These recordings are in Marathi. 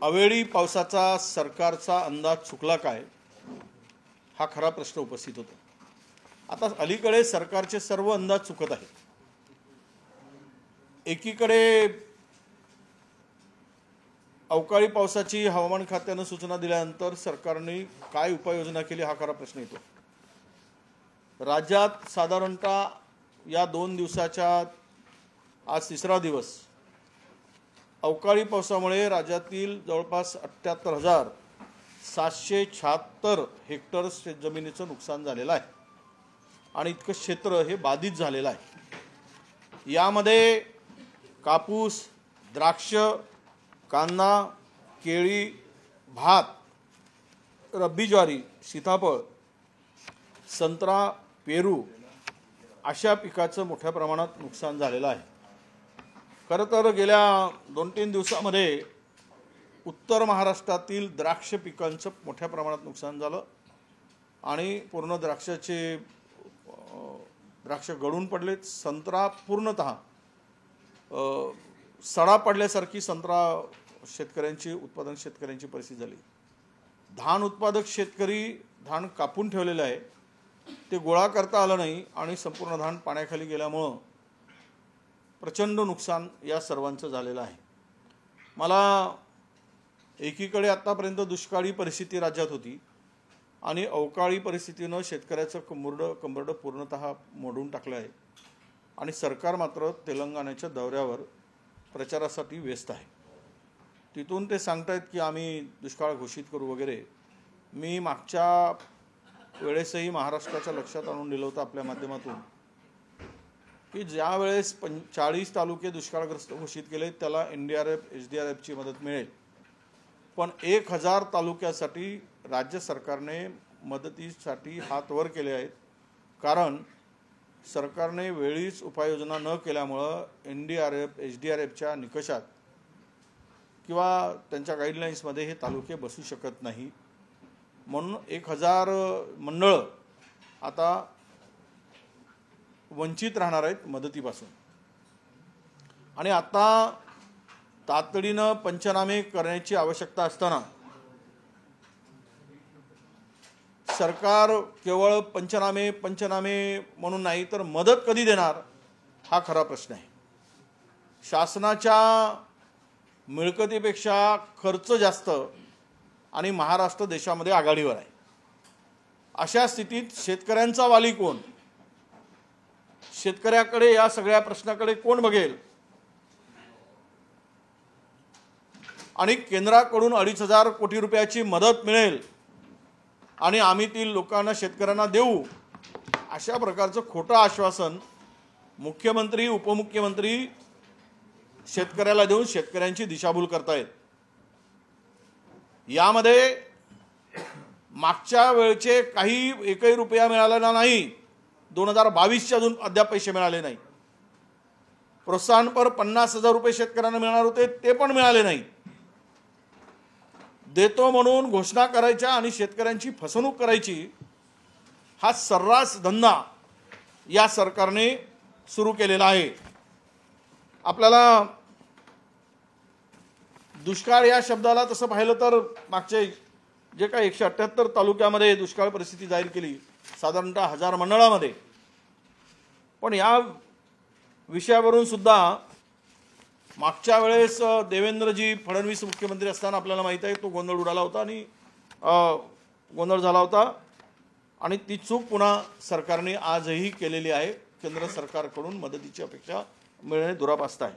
अवेळी पावसाचा सरकारचा अंदाज चुकला काय हा खरा प्रश्न उपस्थित होतो। आता अलीकडे सरकारचे सर्व अंदाज चुकत आहेत। एकीकडे अवकाळी पावसाची हवामान खात्याने सूचना दिल्यानंतर सरकारने काय उपाययोजना केली हा खरा प्रश्न येतो। राज्यात साधारणतः या 2 दिवसाच्या आज तिसरा दिवस अवकाळी पावसामुळे राज्यातील जवळपास 78,776 हेक्टर जमिनीचं नुकसान झालेलं आहे आणि इतकं क्षेत्र हे बाधित झालेलं आहे। यामध्ये कापूस, द्राक्ष, कांदा, केळी, भात, रब्बी ज्वारी, सीताफळ, संत्रा, पेरू अशा पिकाचं मोठ्या प्रमाणात नुकसान झालेलं आहे। खरं तर गेल्या 2-3 दिवसांमध्ये उत्तर महाराष्ट्रातील द्राक्ष पिकांचं मोठ्या प्रमाणात नुकसान झालं आणि पूर्ण द्राक्ष गळून पडलेत। संत्रा पूर्णतः सडा पडल्यासारखी संत्रा उत्पादन शेतकऱ्यांची परिस्थिती झाली। धान उत्पादक शेतकरी धान कापून ठेवलेलं आहे, ते गोळा करता आलं नाही आणि संपूर्ण धान पाण्याखाली गेल्यामुळं प्रचंड नुकसान या सर्वांचं झालेलं आहे। मला एकीकडे आतापर्यंत दुष्काळी परिस्थिती राज्यात होती आणि अवकाळी परिस्थितीनं शेतकऱ्याचं कंबरडं पूर्णतः मोडून टाकलं आहे आणि सरकार मात्र तेलंगणाच्या दौऱ्यावर प्रचारासाठी व्यस्त आहे। तिथून ते सांगतायत की आम्ही दुष्काळ घोषित करू वगैरे। मी मागच्या वेळेसही महाराष्ट्राच्या लक्षात आणून दिलं होतं आपल्या माध्यमातून की ज्या वेळेस 40 तालुके दुष्काळग्रस्त घोषित केले त्याला NDRF, SDRFची मदत मिळेल, पण 1000 तालुक्यासाठी राज्य सरकारने मदतीसाठी हात वर केले आहेत। कारण सरकारने वेळीच उपाययोजना न केल्यामुळं NDRF, SDRFच्या निकषात किंवा त्यांच्या गाईडलाईन्समध्ये हे तालुके बसू शकत नाही। म्हणून 1000 मंडळं आता वंचित राहणार आहेत मदतीपासून आणि आता तातडीनं पंचनामे करण्याची आवश्यकता असताना सरकार केवळ पंचनामे म्हणून नाही तर मदत कधी देणार हा खरा प्रश्न आहे। शासनाच्या मिळकतीपेक्षा खर्च जास्त आणि महाराष्ट्र देशामध्ये आघाडीवर आहे। अशा स्थितीत शेतकऱ्यांचा वाली कोण? शेतकऱ्याकडे या सगळ्या प्रश्नाकडे कोण बघेल? आणि केंद्राकडून 2,500 कोटी रुपयाची मदत मिळेल आणि आम्ही ती लोकांना शेतकऱ्यांना देऊ अशा प्रकारचं खोटं आश्वासन मुख्यमंत्री, उपमुख्यमंत्री शेतकऱ्याला देऊन शेतकऱ्यांची दिशाभूल करतायत। यामध्ये मागच्या वेळचे एकही रुपया मिळालेला नाही। 2022चे अजून अद्याप पैसे मिळाले नाही। प्रोत्साहनपर 50,000 रुपये शेतकऱ्यांना मिळणार होते, ते पण मिळाले नाही। देतो म्हणून घोषणा करायच्या आणि शेतकऱ्यांची फसवणूक करायची हा सर्रास धंदा या सरकारने सुरू केलेला आहे। आपल्याला दुष्काळ या शब्दाला तसं पाहिलं तर मागचे जे काही 178 तालुक्यामध्ये दुष्काळ परिस्थिती जाहीर केली साधारणतः 1000 मंडळामध्ये, पण या विषयावरून सुद्धा मागच्या वेळेस देवेंद्रजी फडणवीस मुख्यमंत्री असताना आपल्याला माहिती आहे तो गोंधळ उडाला होता आणि गोंधळ झाला होता आणि ती चूक पुन्हा सरकारने आजही केलेली आहे। केंद्र सरकारकडून मदतीची अपेक्षा मिळणे दुरापास्त आहे।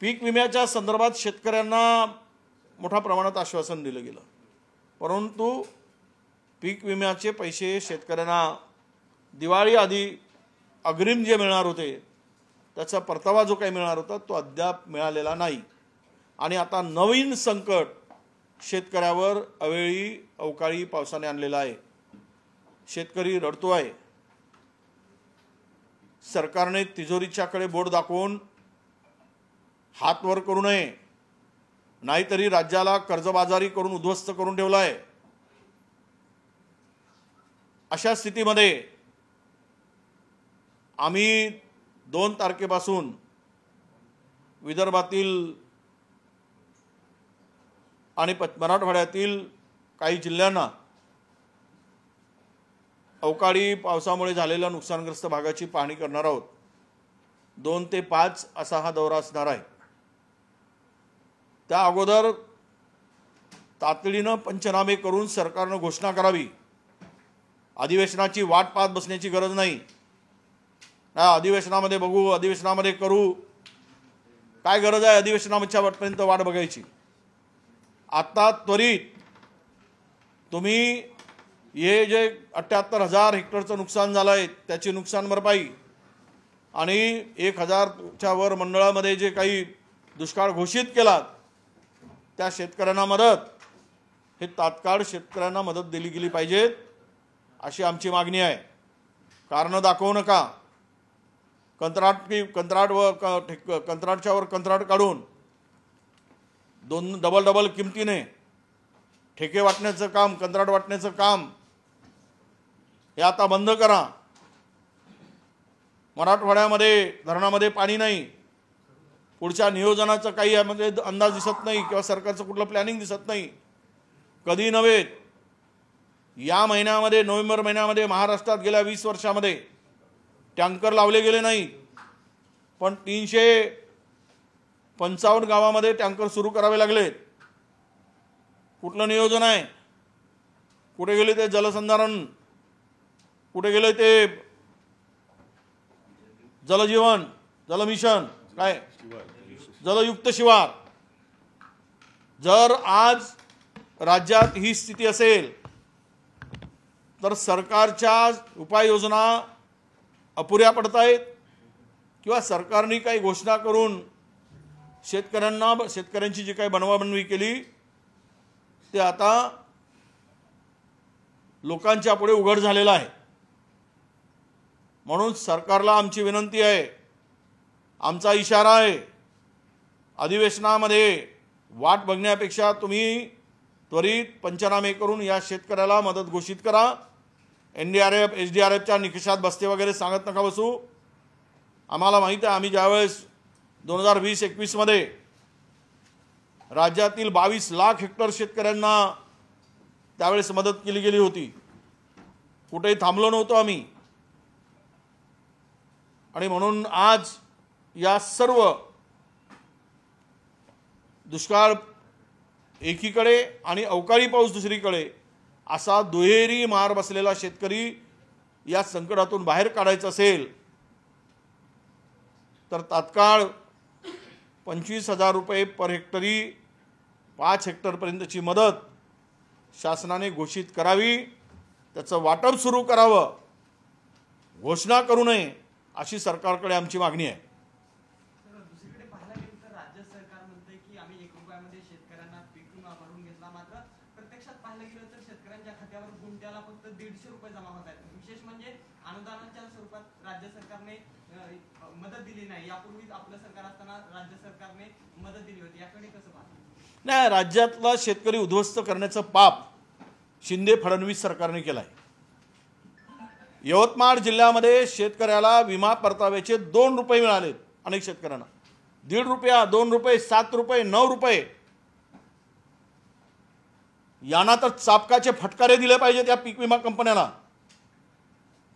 पीक विम्याच्या संदर्भात शेतकऱ्यांना मोठ्या प्रमाणात आश्वासन दिलं गेलं, परंतु पीक विम्याचे पैसे शेतकऱ्यांना दिवाळी आधी अग्रिम जे मिळणार होते त्याचा परतावा जो काही मिळणार होता तो अद्याप मिळालेला नाही आणि आता नवीन संकट शेतकऱ्यावर अवेळी अवकाळी पावसाने आणलेला आहे। शेतकरी रडतो आहे। सरकारने तिजोरीच्याकडे बोट दाखवून हात वर करू नये, नाहीतरी राज्याला कर्जबाजारी करून उद्ध्वस्त करून ठेवला आहे। अशा स्थितीमध्ये आम्ही 2 तारखेपासून विदर्भातील आणि मराठवाड्यातील काही जिल्ह्यांना अवकाळी पावसामुळे झालेल्या नुकसानग्रस्त भागाची पाहणी करणार आहोत। 2 ते 5 असा हा दौरा असणार आहे। त्या अगोदर तातडीनं पंचनामे करून सरकारनं घोषणा करावी। अधिवेशनाची वाट पाहत बसण्याची गरज नाही। अधिवेशनामध्ये बघू, अधिवेशनामध्ये करू, काय गरज आहे अधिवेशनाच्या वाटपर्यंत वाट बघायची। आता त्वरित तुम्ही हे जे 78,000 हेक्टरचं नुकसान झालं आहे त्याची नुकसान भरपाई आणि 1,000च्या वर मंडळामध्ये जे काही दुष्काळ घोषित केला त्या शेतकऱ्यांना मदत, हे तात्काळ शेतकऱ्यांना मदत दिली गेली पाहिजे अशी आमची मागणी आहे। कारण दाखवू नका। कंत्राटच्यावर कंत्राट काढून डबल किमतीने ठेके वाटण्याचं काम, कंत्राट वाटण्याचं काम हे आता बंद करा। मराठवाड्यामध्ये धरणामध्ये पाणी नाही, पुढच्या नियोजनाचं काही यामध्ये अंदाज दिसत नाही किंवा सरकारचं कुठलं प्लॅनिंग दिसत नाही। कधी नव्हे, या महिन्यामध्ये नोव्हेंबर महिन्यामध्ये महाराष्ट्रात गेल्या 20 वर्षामध्ये टँकर लावले गेले नाही, पण 355 गावामध्ये टँकर सुरू करावे लागले। कुठलं नियोजन आहे? कुठे गेले ते जलसंधारण? कुठे गेले ते जलजीवन, जलमिशन, काय जलयुक्त शिवार? जर आज राज्यात ही स्थिती असेल तर सरकारच्या उपाययोजना अपुऱ्या पडतायत किंवा सरकारने काही घोषणा करून शेतकऱ्यांची जी काही बनवाबनवी केली ते आता लोकांच्या पुढे उघड झालेलं आहे। म्हणून सरकारला आमची विनंती आहे, आमचा इशारा आहे, अधिवेशनामध्ये वाट बघण्यापेक्षा तुम्ही त्वरित पंचनामे करून या शेतकऱ्याला मदत घोषित करा। NDRF SDRFच्या निकषात बसते वगैरे सांगत नका बसू। आम्हाला माहिती आहे, आम्ही ज्यावेळेस 2020-21 मध्ये राज्यातील 22 लाख हेक्टर शेतकऱ्यांना त्यावेळेस मदत केली गेली होती, कुठेही थांबलो नव्हतो आम्ही। आणि म्हणून आज या सर्व दुष्काळ एकीकडे आणि अवकाळी पाऊस दुसरीकडे असा दुहेरी मार बसलेला शेतकरी या संकटातून बाहेर काढायचा असेल तर तात्काळ 25,000 रुपये पर हेक्टरी 5 हेक्टरपर्यंतची मदत शासनाने घोषित करावी, त्याचं वाटप सुरू करावं, घोषणा करू नये अशी सरकारकडे आमची मागणी आहे। दुसरीकडे पाहायला गेलं तर राज्य सरकार म्हणते की आम्ही 1 रुपयामध्ये शेतकऱ्यांना पीक विमा भरून घेतला, मात्र प्रत्यक्षात पाहायला गेलं तर शेतकऱ्यांच्या खात्यावर गुंठ्याला फक्त 150 रुपये जमा होत आहेत। विशेष म्हणजे अनुदानाच्या स्वरूपात राज्य सरकारने मदत दिली नाही। यापूर्वी आपलं सरकार असताना राज्य सरकारने मदत दिली होती, याकडे कसं पाहता? नाही, राज्यातला शेतकरी उद्ध्वस्त करण्याचं पाप शिंदे फडणवीस सरकारने केलं आहे। यवतमाळ जिल्ह्यामध्ये शेतकऱ्याला विमा परताव्याचे 2 रुपये मिळाले, अनेक शेतकऱ्यांना 1.5 रुपया, 2 रुपये, 7 रुपये, 9 रुपये। यांना तर चापकाचे फटकारे दिले पाहिजेत या पीक विमा कंपन्याला।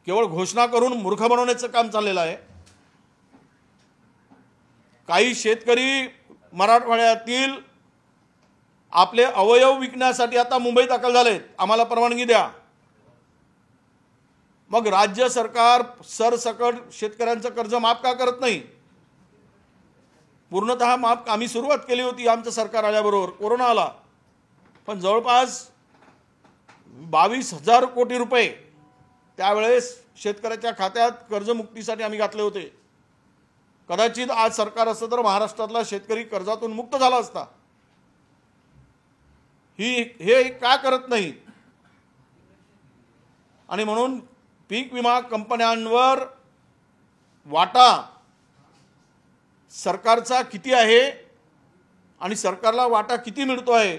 केवळ घोषणा करून मूर्ख बनवण्याचं काम चाललेलं आहे। काही शेतकरी मराठवाड्यातील आपले अवयव विकण्यासाठी आता मुंबईत दाखल झालेत, आम्हाला परवानगी द्या। मग राज्य सरकार सरसकट शेतकऱ्यांचं कर्ज माफ का करत नाही? पूर्णतः माफ आम्ही सुरुवात केली होती आमचं सरकार आल्याबरोबर, कोरोना आला, पण जवळपास 22,000 कोटी रुपये त्यावेळेस शेतकऱ्याच्या खात्यात कर्जमुक्तीसाठी आम्ही घातले होते। कदाचित आज सरकार असतं तर महाराष्ट्रातला शेतकरी कर्जातून मुक्त झाला असता। हे का करत नाही? आणि म्हणून पीक विमा कंपन्यांवर वाटा सरकारचा किती आहे आणि सरकारला वाटा किती मिळतो आहे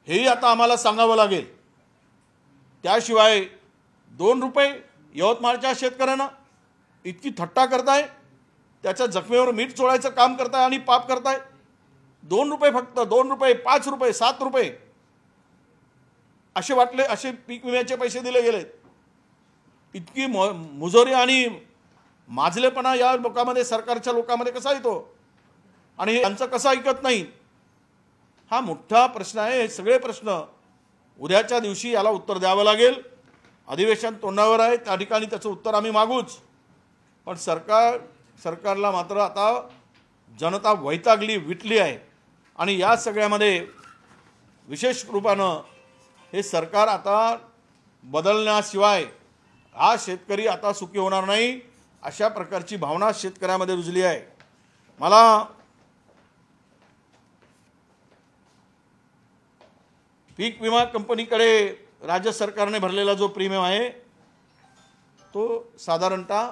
हेही आता आम्हाला सांगावं लागेल। त्याशिवाय 2 रुपये यवतमाळच्या शेतकऱ्यांना इतकी थट्टा करताय, त्याच्या जखमेवर मीठ चोळायचं काम करताय आणि पाप करताय। ₹2 फक्त, ₹2, ₹5, ₹7 असे वाटले, असे पीक विम्याचे पैसे दिले गेलेत. इतकी मुजोरी आणि माजलेपणा या लोकांमध्ये, सरकारच्या लोकांमध्ये कसा येतो आणि हे यांचं कसं ऐकत नाही, हा मोठा प्रश्न आहे. हे सगळे प्रश्न उद्याच्या दिवशी याला उत्तर द्यावं लागेल. अधिवेशन तोंडावर आहे, त्या ठिकाणी त्याचं उत्तर आम्ही मागूच. पण सरकारला मात्र आता जनता वैतागली, विटली आहे. आणि या सगळ्यामध्ये विशेष रूपानं हे सरकार आता बदलण्याशिवाय हा शेतकरी आता सुखी होणार नाही, अशा प्रकारची भावना शेतकऱ्यामध्ये रुजली आहे. मला पीक विमा कंपनीकडे राज्य सरकारने भरलेला जो प्रीमियम आहे तो साधारणतः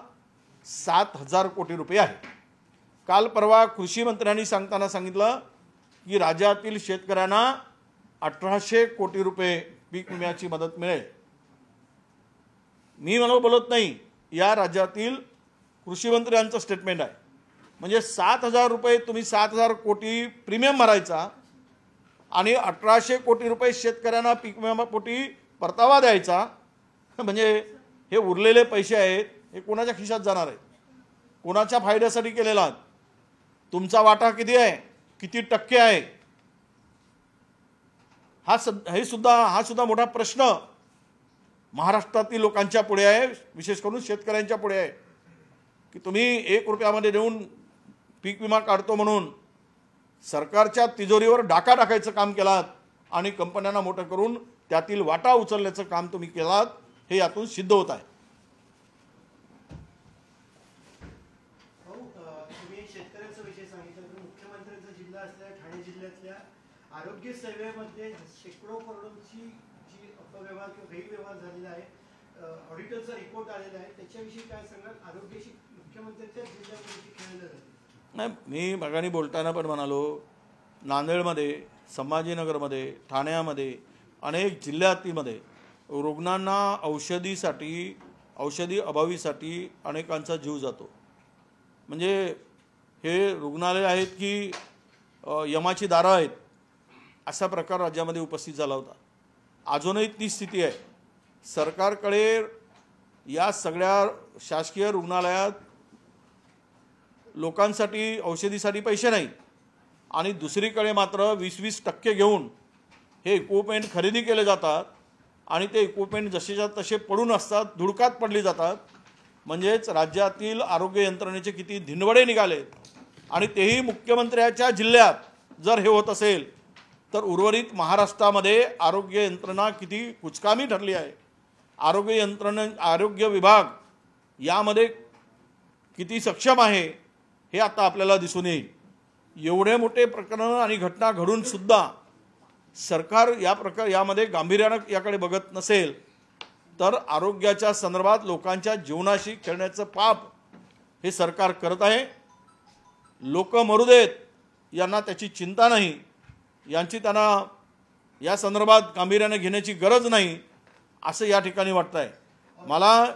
7,000 कोटी रुपये आहे. काल परवा कृषी मंत्र्यांनी सांगताना सांगितलं की राज्यातील शेतकऱ्यांना 1,800 कोटी रुपये पीक विम्याची मदत मिळेल. मी मला बोलत नाही, या राज्यातील कृषी मंत्र्यांचं स्टेटमेंट आहे. म्हणजे 7,000 रुपये, तुम्ही 7,000 कोटी प्रीमियम भरायचा आणि 1,800 कोटी रुपये शेतकऱ्यांना पीक विम्यापोटी परतावा द्यायचा. म्हणजे हे उरलेले पैसे आहेत, हे कोणाच्या खिशात जाणार आहेत, कोणाच्या फायद्यासाठी केलेला आहात, तुमचा वाटा किती आहे, किती टक्के आहे, हा सुद्धा मोठा प्रश्न महाराष्ट्रातील लोकांच्या पुढे आहे, विशेष करून शेतकऱ्यांच्या पुढे आहे. की तुम्ही ₹1 देऊन पीक विमा काढतो म्हणून सरकारच्या तिजोरीवर डाका टाकायचं काम केलात आणि कंपन्यांना मोठं करून त्यातील वाटा उचलण्याचं काम तुम्ही केलात, हे यातून सिद्ध होत आहे. तुम्ही शेतकऱ्यांचा विषय सांगितला, तर मुख्यमंत्र्यांचा जिल्हा असलेल्या ठाणे जिल्ह्यातल्या आरोग्य सर्वेमध्ये शेकडो करोडोंची जी अपव्यवहार किंवा गैरव्यवहार झालेला आहे, ऑडिटरचा रिपोर्ट आलेला आहे, त्याच्याविषयी काय सांगाल? आरोग्याशी मुख्यमंत्र्यांच्या जिल्ह्यामध्ये खेळलं जाते. नाही, मी मगानी बोलताना पण म्हणालो, नांदेडमध्ये, संभाजीनगरमध्ये, ठाण्यामध्ये, अनेक जिल्ह्यातीमध्ये रुग्णांना औषधी अभावीसाठी अनेकांचा जीव जातो. म्हणजे हे रुग्णालय आहेत की यमाची दारं आहेत, असा प्रकार राज्यामध्ये उपस्थित झाला होता. अजूनही ती स्थिती आहे. सरकारकडे या सगळ्या शासकीय रुग्णालयात लोकांसाठी औषधीसाठी पैसे नाहीत आणि दुसरीकडे मात्र 20% घेऊन हे इक्विपमेंट खरेदी केले जातात आणि ते इक्विपमेंट जसेच्या तसे पडून असतात, धुडकात पडली जातात. म्हणजेच राज्यातील आरोग्य यंत्रणेचे किती धिंडवडे निघालेत. आणि तेही मुख्यमंत्र्याच्या जिल्ह्यात जर हे होत असेल तर उर्वरित महाराष्ट्रामध्ये आरोग्य यंत्रणा किती कुचकामी ठरली आहे, आरोग्य विभाग यामध्ये किती सक्षम आहे हे आता आपल्याला दिसून येईल. एवढे मोठे प्रकरण आणि घटना घडून सुद्धा सरकार यामध्ये गांभीर्यानं याकडे बघत नसेल तर आरोग्याच्या संदर्भात लोकांच्या जीवनाशी खेळण्याचं पाप हे सरकार करत आहे. लोक मरू देत, यांना त्याची चिंता नाही, यांची त्यांना या संदर्भात गांभीर्याने घेण्याची गरज नाही, असं या ठिकाणी वाटतं आहे. मला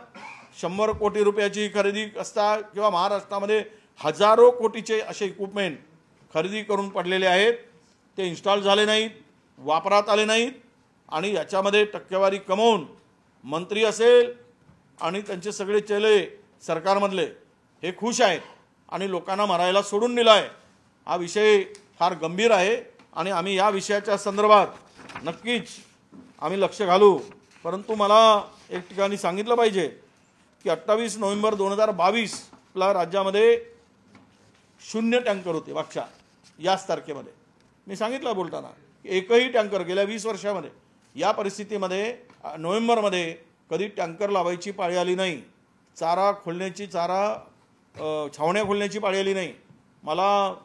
100 कोटी रुपयाची खरेदी असता किंवा महाराष्ट्रामध्ये हजारो कोटीचे असे इक्विपमेंट खरेदी करून पडलेले आहेत, ते इन्स्टॉल झाले नाहीत, वापरात आले नाहीत आणि याच्यामध्ये टक्केवारी कमवून मंत्री असेल आणि त्यांचे सगळे चेले सरकारमधले हे खुश आहेत आणि लोकांना मरायला सोडून दिलं आहे. हा विषय फार गंभीर आहे आणि आम्ही या विषयाच्या संदर्भात नक्कीच आम्ही लक्ष घालू. परंतु मला एक ठिकाणी सांगितलं पाहिजे की 28 नोव्हेंबर 2022ला राज्यामध्ये 0 टँकर होते. मागच्या याच तारखेमध्ये मी सांगितलं बोलताना, एकही टँकर गेल्या 20 वर्षामध्ये या परिस्थितीमध्ये नोव्हेंबरमध्ये कधी टँकर लावायची पाळी आली नाही, छावण्या खोलण्याची पाळी आली नाही. मला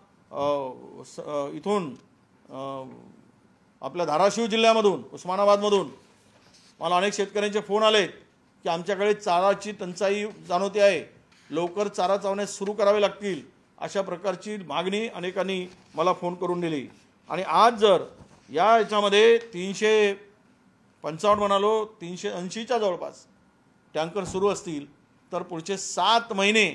इथून आपल्या धाराशिव जिल्ह्यामधून, उस्मानाबादमधून मला अनेक शेतकऱ्यांचे फोन आले की आमच्याकडे चाराची टंचाई जाणवते आहे, लवकर चारा चावणे सुरू करावे लागतील, अशा प्रकारची मागणी अनेकांनी मला फोन करून दिली. आणि आज जर याच्यामध्ये 355 म्हणालो 380च्या जवळपास टँकर सुरू असतील तर पुढचे 7 महिने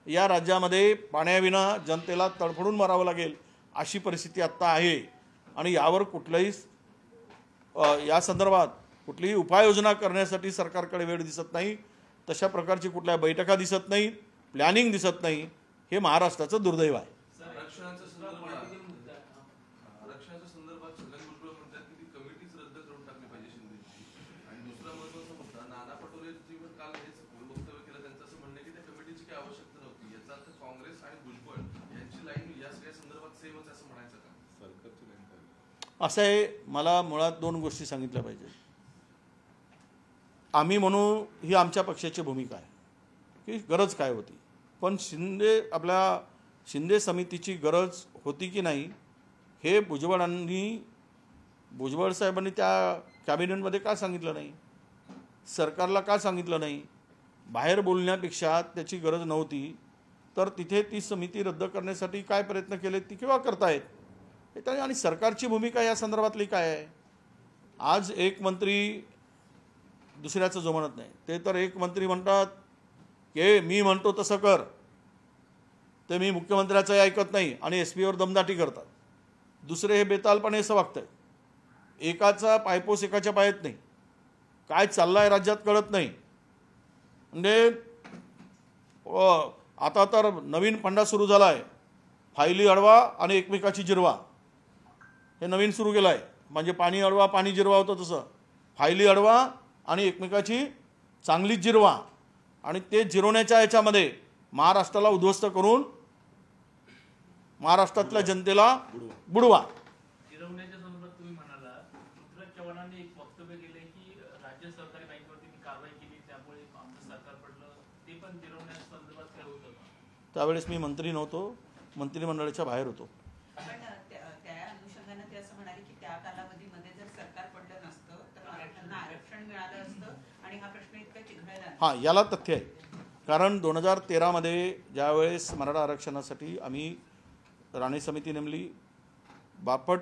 या राज्यामध्ये पाण्याविना जनतेला तडफडून मरावं लागेल, अशी परिस्थिती आत्ता आहे आणि यावर कुठल्याही या संदर्भात कुठलीही उपाययोजना करण्यासाठी सरकारकडे वेळ दिसत नाही, तशा प्रकारची कुठल्या बैठका दिसत नाही, प्लॅनिंग दिसत नाही. हे महाराष्ट्राचं दुर्दैव आहे. आरक्षणाच्या संदर्भात छगन भुजबळ म्हणतात की ती कमिटीच रद्द करून टाकली पाहिजे शिंदेची. आणि दुसरा महत्त्वाचा मुद्दा, नाना पटोलेजीवर काल हेच वक्तव्य केलं. त्यांचं असं म्हणणं की त्या कमिटीची काही आवश्यकता नव्हती. याचा अर्थ काँग्रेस आणि भुजबळ यांची लाईन या सगळ्या संदर्भात सेमच असं म्हणायचं का? सरकारची लाईन काय असं आहे, मला मुळात दोन गोष्टी सांगितल्या पाहिजेत. आम्ही म्हणू ही आमच्या पक्षाची भूमिका आहे की गरज काय होती, पण आपल्या शिंदे समितीची गरज होती की नाही हे भुजबळ साहेबांनी त्या कॅबिनेटमध्ये का सांगितलं नाही, सरकारला का सांगितलं नाही. बाहेर बोलण्यापेक्षा त्याची गरज नव्हती तर तिथे ती समिती रद्द करण्यासाठी काय प्रयत्न केले ती किंवा करतायत. आणि सरकारची भूमिका या संदर्भातली काय आहे. आज एक मंत्री दुसऱ्याचं जो म्हणत नाही, ते तर एक मंत्री म्हणतात की मी म्हणतो तसं कर, ते मी मुख्यमंत्र्याचंही ऐकत नाही आणि SP वर दमदाटी करतात. दुसरे हे बेतालपणे असं वागतंय. एकाचा पायपोस एकाच्या पायात नाही, काय चाललंय राज्यात कळत नाही. म्हणजे आता तर नवीन फंडा सुरू झाला आहे, फायली अडवा आणि एकमेकाची जिरवा, हे नवीन सुरू केलं आहे. म्हणजे पाणी अडवा पाणी जिरवा होतं तसं फायली अडवा आणि एकमेकाची चांगलीच जिरवा. आणि ते जिरवण्याच्या याच्यामध्ये महाराष्ट्राला उद्ध्वस्त करून महाराष्ट्रातल्या जनतेला बुडवा. जिरवण्याच्या संदर्भात तुम्ही म्हणाला, पृथ्वीराज चव्हाणांनी एक वक्तव्य केलंय की राज्य सहकारी बँकेवरती कारवाई केली त्यामुळे आमचं सरकार पडलं, ते पण जिरवण्याच्या संदर्भात काय होतं का? त्यावेळेस मी मंत्री नव्हतो, मंत्रिमंडळाच्या बाहेर होतो. पण त्या अनुषंगाने ते असं म्हणाले की त्या कालावधीमध्ये जर सरकार पडलं नसतं तर मराठ्यांना आरक्षण मिळालं असतं आणि हा प्रश्न इतका चिघळला नाही. हां, याला तथ्य आहे. कारण 2013मध्ये ज्यावेळेस मराठा आरक्षणासाठी आम्ही राणे समिती नेमली, बापट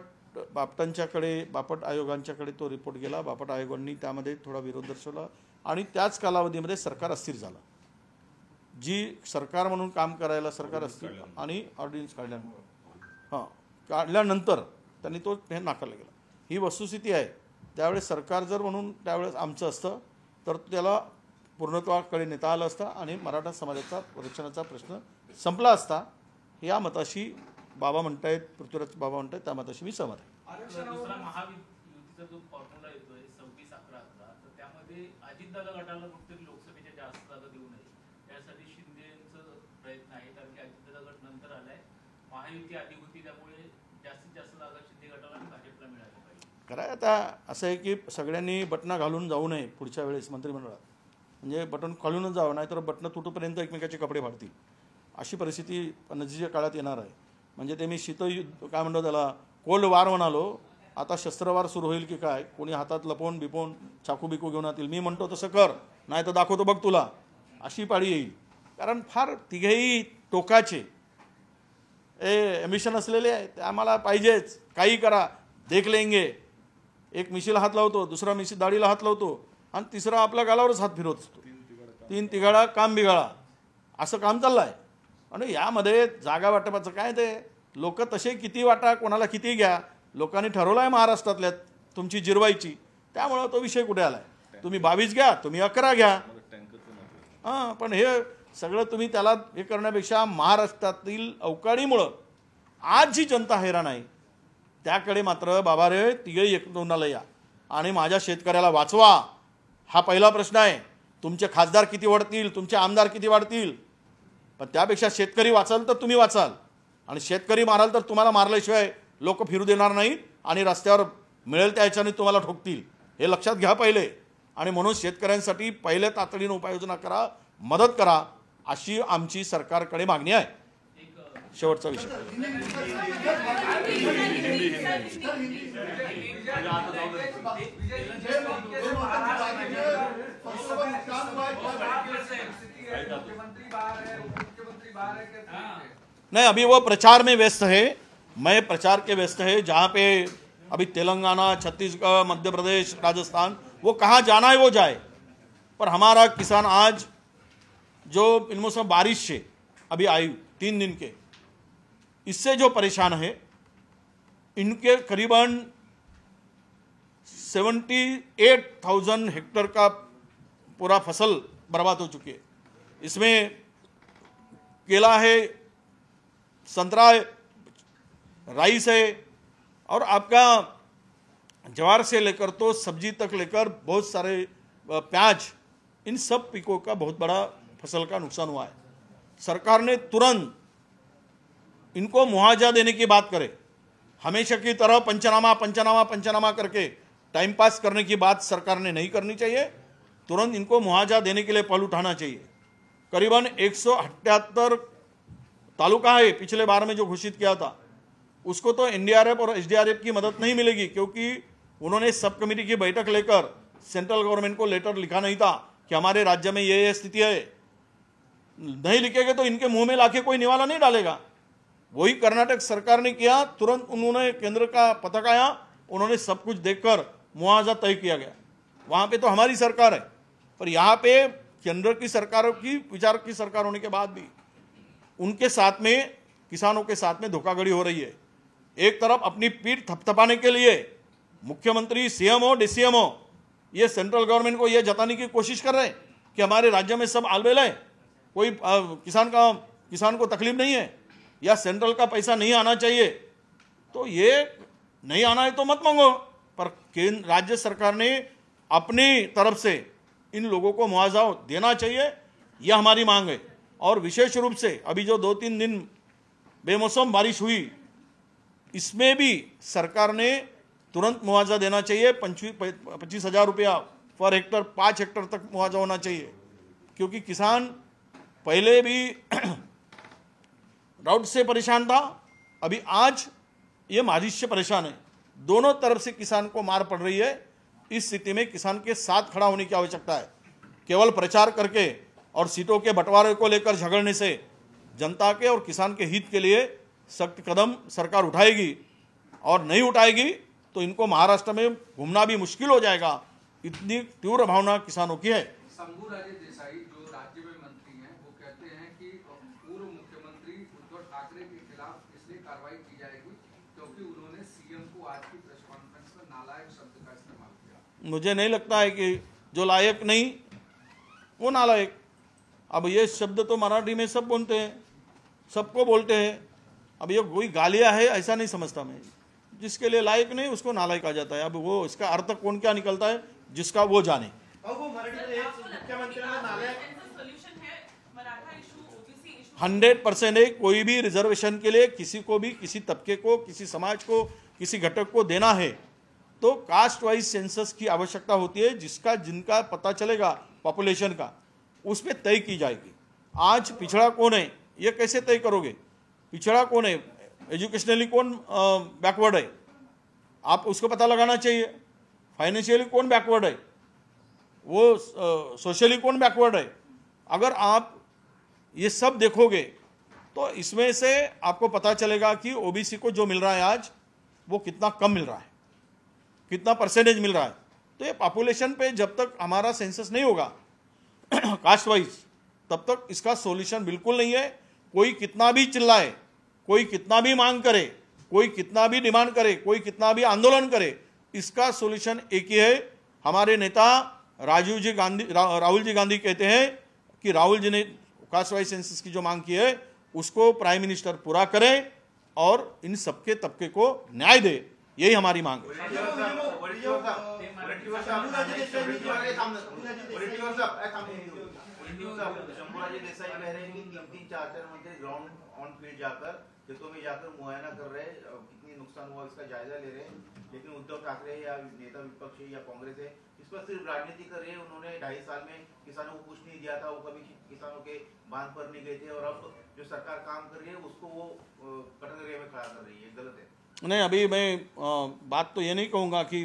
आयोगांच्याकडे तो रिपोर्ट गेला. बापट आयोगांनी त्यामध्ये थोडा विरोध दर्शवला आणि त्याच कालावधीमध्ये सरकार अस्थिर झालं. जी सरकार म्हणून काम करायला सरकार अस्थिर आणि ऑर्डिनन्स काढल्यानंतर त्यांनी तो हे नाकारला गेला. ही वस्तुस्थिती आहे. त्यावेळेस सरकार जर म्हणून त्यावेळेस आमचं असतं तर त्याला पूर्णत्वाकडे नेता आलं असतं आणि मराठा समाजाचा रक्षणाचा प्रश्न संपला असता. या मताशी बाबा म्हणतायत, पृथ्वीराज बाबा म्हणतायत, त्या मताशी मी सहमत आहे. दुसरा महायुतीचा जो फॉर्म्युला येतोय 26-11-11, तर त्यामध्ये अजितदादा गटाला कुठेतरी लोकसभेच्या जास्त जागा देऊ नये यासाठी शिंदेचं प्रयत्न आहे. कारण की अजितदादा गट नंतर आलाय, महायुती आधी होती, त्यामुळे जास्तीत जास्त जागा शिंदे गटाला आणि भाजपला मिळाल्या पाहिजे. काय आता असं आहे की सगळ्यांनी बटणं घालून जाऊ नये पुढच्या वेळेस मंत्रिमंडळात. म्हणजे बटन घालूनच जावं, नाहीतर बटणं तुटूपर्यंत एकमेकाचे कपडे फाडतील अशी परिस्थिती नजीकच्या काळात येणार आहे. म्हणजे ते मी शीतयुद्ध काय म्हणतो त्याला कोल्ड वार म्हणालो, आता शस्त्रवार सुरू होईल की काय. कोणी हातात लपवून बिपवून चाकू बिकू घेऊन येतील. मी म्हणतो तसं कर, नाही तर दाखवतो बघ तुला, अशी पाळी येईल. कारण फार तिघेही टोकाचे ॲम्बिशन असलेले आहे. ते आम्हाला पाहिजेच, काही करा, देख लेंगे. एक मिशीला हात लावतो, दुसरा मिशी दाढीला हात लावतो आणि तिसरा आपल्या गालावरच हात फिरवत असतो. तीन तिघाडा काम बिघाडा असं काम चाललं आहे. आणि यामध्ये जागा वाटपाचं काय, ते लोक तसे किती वाटा, कोणाला किती घ्या, लोकांनी ठरवलं आहे महाराष्ट्रातल्या तुमची जिरवायची. त्यामुळं तो विषय कुठे आला आहे. तुम्ही 22 घ्या, तुम्ही 11 घ्या. हां, पण हे सगळं तुम्ही त्याला हे करण्यापेक्षा महाराष्ट्रातील अवकाळीमुळं आज जी जनता हैराण आहे त्याकडे मात्र बाबा रे तिघे एकतोंडाला या आणि माझ्या शेतकऱ्याला वाचवा. हा पहिला प्रश्न आहे. तुमचे खासदार किती वाढतील, तुमचे आमदार किती वाढतील, पण त्यापेक्षा शेतकरी वाचाल तर तुम्ही वाचाल आणि शेतकरी माराल तर तुम्हाला मारल्याशिवाय लोक फिरू देणार नाहीत आणि रस्त्यावर मिळेल त्या ह्याच्याने तुम्हाला ठोकतील. हे लक्षात घ्या पहिले. आणि म्हणून शेतकऱ्यांसाठी पहिले तातडीने उपाययोजना करा, मदत करा, अशी आमची सरकारकडे मागणी आहे. शेवटचा विषय नहीं, अभी वो प्रचार में व्यस्त है, मैं प्रचार के व्यस्त है. जहाँ पे अभी तेलंगाना, छत्तीसगढ़, मध्य प्रदेश, राजस्थान, वो कहाँ जाना है वो जाए. पर हमारा किसान आज जो इनमें से बारिश से अभी आई 3 दिन के, इससे जो परेशान है इनके करीबन 78,000 हेक्टेयर का पूरा फसल बर्बाद हो चुकी है। इसमें केला है, संतरा है, राइस है और आपका ज्वार से लेकर तो सब्जी तक लेकर बहुत सारे प्याज, इन सब पिकों का बहुत बड़ा फसल का नुकसान हुआ है। सरकार ने तुरंत इनको मुआवजा देने की बात करे। हमेशा की तरह पंचनामा करके टाइम पास करने की बात सरकार ने नहीं करनी चाहिए। तुरंत इनको मुआवजा देने के लिए पहल उठाना चाहिए। करीबन 178 तालुका है पिछले बार में जो घोषित किया था, उसको तो एनडीआरएफ और एसडीआरएफ की मदद नहीं मिलेगी, क्योंकि उन्होंने सब कमेटी की बैठक लेकर सेंट्रल गवर्नमेंट को लेटर लिखा नहीं था कि हमारे राज्य में ये स्थिति है। नहीं लिखेंगे तो इनके मुंह में लाके कोई निवाला नहीं डालेगा। वही कर्नाटक सरकार ने किया। तुरंत उन्होंने केंद्र का पथक आया, उन्होंने सब कुछ देखकर मुआवजा तय किया गया। वहां पे तो हमारी सरकार है, पर यहाँ पे केंद्र की सरकारों की विचार की सरकार होने के बाद भी उनके साथ में, किसानों के साथ में धोखाधड़ी हो रही है। एक तरफ अपनी पीठ थपथपाने के लिए मुख्यमंत्री, सीएम हो, डीसीएम हो, ये सेंट्रल गवर्नमेंट को ये जताने की कोशिश कर रहे हैं कि हमारे राज्य में सब आलबेल है, कोई किसान को तकलीफ नहीं है, या सेंट्रल का पैसा नहीं आना चाहिए। तो ये नहीं आना है तो मत मांगो, पर केंद्र राज्य सरकार ने अपनी तरफ से इन लोगों को मुआवजा देना चाहिए, यह हमारी मांग है। और विशेष रूप से अभी जो 2-3 दिन बेमौसम बारिश हुई, इसमें भी सरकार ने तुरंत मुआवजा देना चाहिए। 25,000 रुपया पर हेक्टर, 5 हेक्टर तक मुआवजा होना चाहिए, क्योंकि किसान पहले भी ड्राउट से परेशान था, अभी आज ये बारिश से परेशान है। दोनों तरफ से किसान को मार पड़ रही है। इस स्थिति में किसान के साथ खड़ा होने की आवश्यकता है। केवल प्रचार करके और सीटों के बंटवारे को लेकर झगड़ने से जनता के और किसान के हित के लिए सख्त कदम सरकार उठाएगी, और नहीं उठाएगी तो इनको महाराष्ट्र में घूमना भी मुश्किल हो जाएगा। इतनी तीव्र भावना किसानों की है। शंभूराजे देसाई जो राज्य में मंत्री हैं, वो कहते हैं कि पूर्व मुख्यमंत्री उद्धव ठाकरे के खिलाफ इसलिए कार्रवाई की जाएगी क्योंकि उन्होंने सीएम को आज की प्रेस कॉन्फ्रेंस में नालायक शब्द का इस्तेमाल किया। मुझे नहीं लगता है कि जो लायक नहीं वो नालायक। अब ये शब्द तो मराठी में सब बोलते हैं, सबको बोलते हैं। अब ये कोई गालियाँ है ऐसा नहीं समझता मैं। जिसके लिए लायक नहीं उसको नालायक कहा जाता है। अब वो इसका अर्थ कौन क्या निकलता है जिसका वो जाने। वो मराठी में मुख्यमंत्र्यांना नालायक 100% है। कोई भी रिजर्वेशन के लिए किसी को भी, किसी तबके को, किसी समाज को, किसी घटक को देना है तो कास्ट वाइज सेंसस की आवश्यकता होती है, जिनका पता चलेगा पॉपुलेशन का, उस पर तय की जाएगी। आज पिछड़ा कौन है ये कैसे तय करोगे? पिछड़ा कौन है, एजुकेशनली कौन बैकवर्ड है, आप उसको पता लगाना चाहिए। फाइनेंशियली कौन बैकवर्ड है, वो सोशली कौन बैकवर्ड है। अगर आप ये सब देखोगे तो इसमें से आपको पता चलेगा कि ओबीसी को जो मिल रहा है आज वो कितना कम मिल रहा है, कितना परसेंटेज मिल रहा है। तो ये पॉपुलेशन पे जब तक हमारा सेंसस नहीं होगा कास्ट वाइज, तब तक इसका सॉल्यूशन बिल्कुल नहीं है। कोई कितना भी चिल्लाए, कोई कितना भी मांग करे, कोई कितना भी डिमांड करे, कोई कितना भी आंदोलन करे, इसका सॉल्यूशन एक ही है। हमारे नेता राहुल जी गांधी कहते हैं कि राहुल जी ने कास्ट वाइज सेंसस की जो मांग की है उसको प्राइम मिनिस्टर पूरा करें और इन सबके तबके को न्याय दे, यही हमारी मांग है। शंभूराजे देसाई कह रहे हैं कि 3-4 मंत्री ग्राउंड ऑन फील्ड जाकर खेतों में जाकर मुआयना कर रहे हैं, कितनी नुकसान हुआ इसका जायजा ले रहे हैं। लेकिन उद्धव ठाकरे या नेता विपक्ष है या कांग्रेस है, इस पर सिर्फ राजनीति कर रहे हैं। उन्होंने 2.5 साल में किसानों को कुछ नहीं दिया था, वो कभी किसानों के बांध पर नहीं गए थे, और अब जो सरकार काम कर रही है उसको वो कटघरे में खड़ा कर रही है, गलत है। नहीं, अभी मैं बात तो ये नहीं कहूँगा कि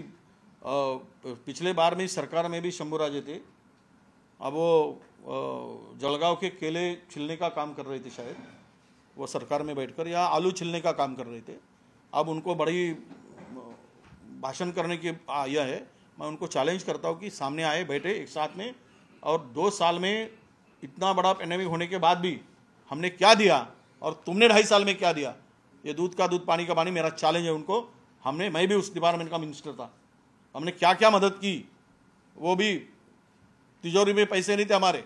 पिछले बार में सरकार में भी शंभूराजे थे। अब वो जलगांव के केले छिलने का काम कर रहे थे, शायद वो सरकार में बैठकर, या आलू छिलने का काम कर रहे थे। अब उनको बड़ी भाषण करने की यह है। मैं उनको चैलेंज करता हूँ कि सामने आए, बैठे एक साथ में, और 2 साल में इतना बड़ा पैंडेमिक होने के बाद भी हमने क्या दिया और तुमने 2.5 साल में क्या दिया, ये दूध का दूध पानी का पानी। मेरा चैलेंज है उनको, मैं भी उस डिपार्टमेंट का मिनिस्टर था, हमने क्या क्या मदद की, वो भी तिजोरी में पैसे नहीं थे हमारे,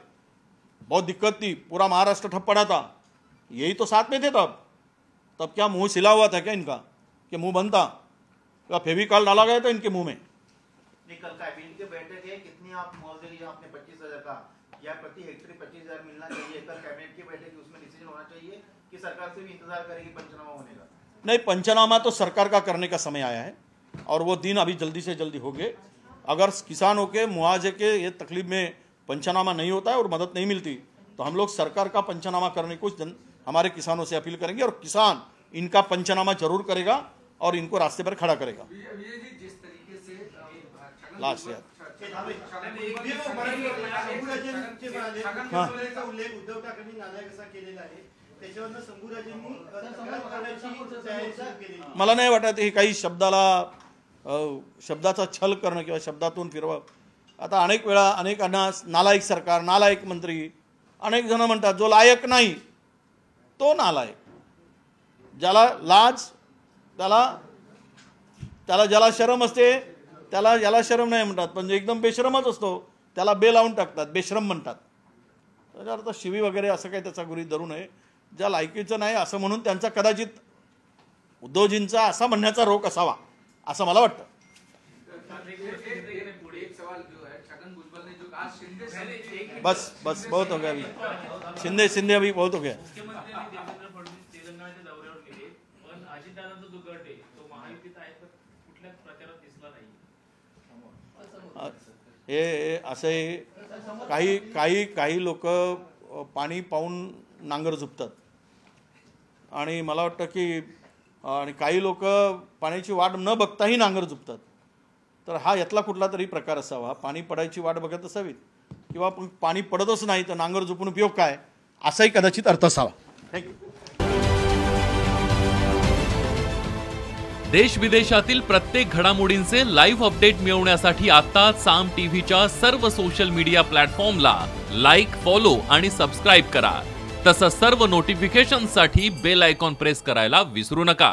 बहुत दिक्कत थी, पूरा महाराष्ट्र ठप पड़ा था, यही तो साथ में थे तब क्या मुंह सिला हुआ था क्या इनका कि मुंह बंद था, क्या फेविकॉल डाला गया था इनके मुंह में? नहीं, कल कैबिनेट की बैठक है, कितनी आप मुआवजे की, आपने 25,000 का या प्रति हेक्टेयर 25,000 मिलना चाहिए, कल कैबिनेट की बैठक उसमें डिसीजन होना चाहिए कि सरकार से भी इंतजार करेगी पंचनामा होने का? नहीं, पंचनामा तो सरकार का करने का समय आया है और वो दिन अभी जल्दी से जल्दी हो गए। अगर किसानों के मुआवजे के ये तकलीफ में पंचनामा नहीं होता है और मदद नहीं मिलती तो हम लोग सरकार का पंचनामा करने को हमारे किसानों से अपील करेंगे और किसान इनका पंचनामा जरूर करेगा और इनको रास्ते पर खड़ा करेगा। जिस तरीके से लास्ट यार उल्लेख उद्धव ठाकरेंनी नालायक असा केलेला आहे, त्याच्यावरनं शंभूराजेंनी तक्रार करण्याची तयारी केलेली आहे. मला नाही वाटत हे काही शब्दाचा छल करणं किंवा शब्दातून फिरवा. आता अनेक वेळा अनेकांना नालायक सरकार, नालायक मंत्री, अनेक जण म्हणतात जो लायक नाही तो नालायक, ज्याला लाज, त्याला ज्याला शरम असते त्याला याला शरम नाही म्हणतात, पण जे एकदम बेशरमच असतो त्याला बे लावून टाकतात, बेशरम म्हणतात. त्याच्या अर्थ शिवी वगैरे असं काही त्याचा गुरी धरू नये. ज्या लायकीचं नाही असं म्हणून त्यांचा कदाचित उद्धवजींचा असा म्हणण्याचा रोख असावा असं मला वाटतं. एक सवाल जो है, छगन भुजबल ने जो कहा शिंदे बस बहुत हो गया अभी, शिंदे अभी बहुत हो गया. मुख्यमंत्र्यांनी देवेंद्र फडणवीस तेलंगणाच्या दौऱ्यावर गेले, पण अजितदादांचा जो गट आहे तो महायुतीत आहे तर कुठल्याच प्रचारात दिसला नाही. हे असे काही लोक पाणी पाहून नांगर झुपतात आणि मला वाटतं की आणि काही लोक पाण्याची वाट न बघताही नांगर झुपतात. तर हा यातला कुठला तरी प्रकार असावा. पाणी पडायची वाट बघत असावीत किंवा पाणी पडतच नाही तर नांगर झुपून उपयोग काय, असाही कदाचित अर्थ असावा. थँक्यू. देश विदेशातील प्रत्येक घडामोडींचे लाईव्ह अपडेट मिळवण्यासाठी आता साम टीव्हीच्या सर्व सोशल मीडिया प्लॅटफॉर्मला लाईक, फॉलो आणि सबस्क्राईब करा. तसंच सर्व नोटिफिकेशनसाठी बेल आयकॉन प्रेस करायला विसरू नका.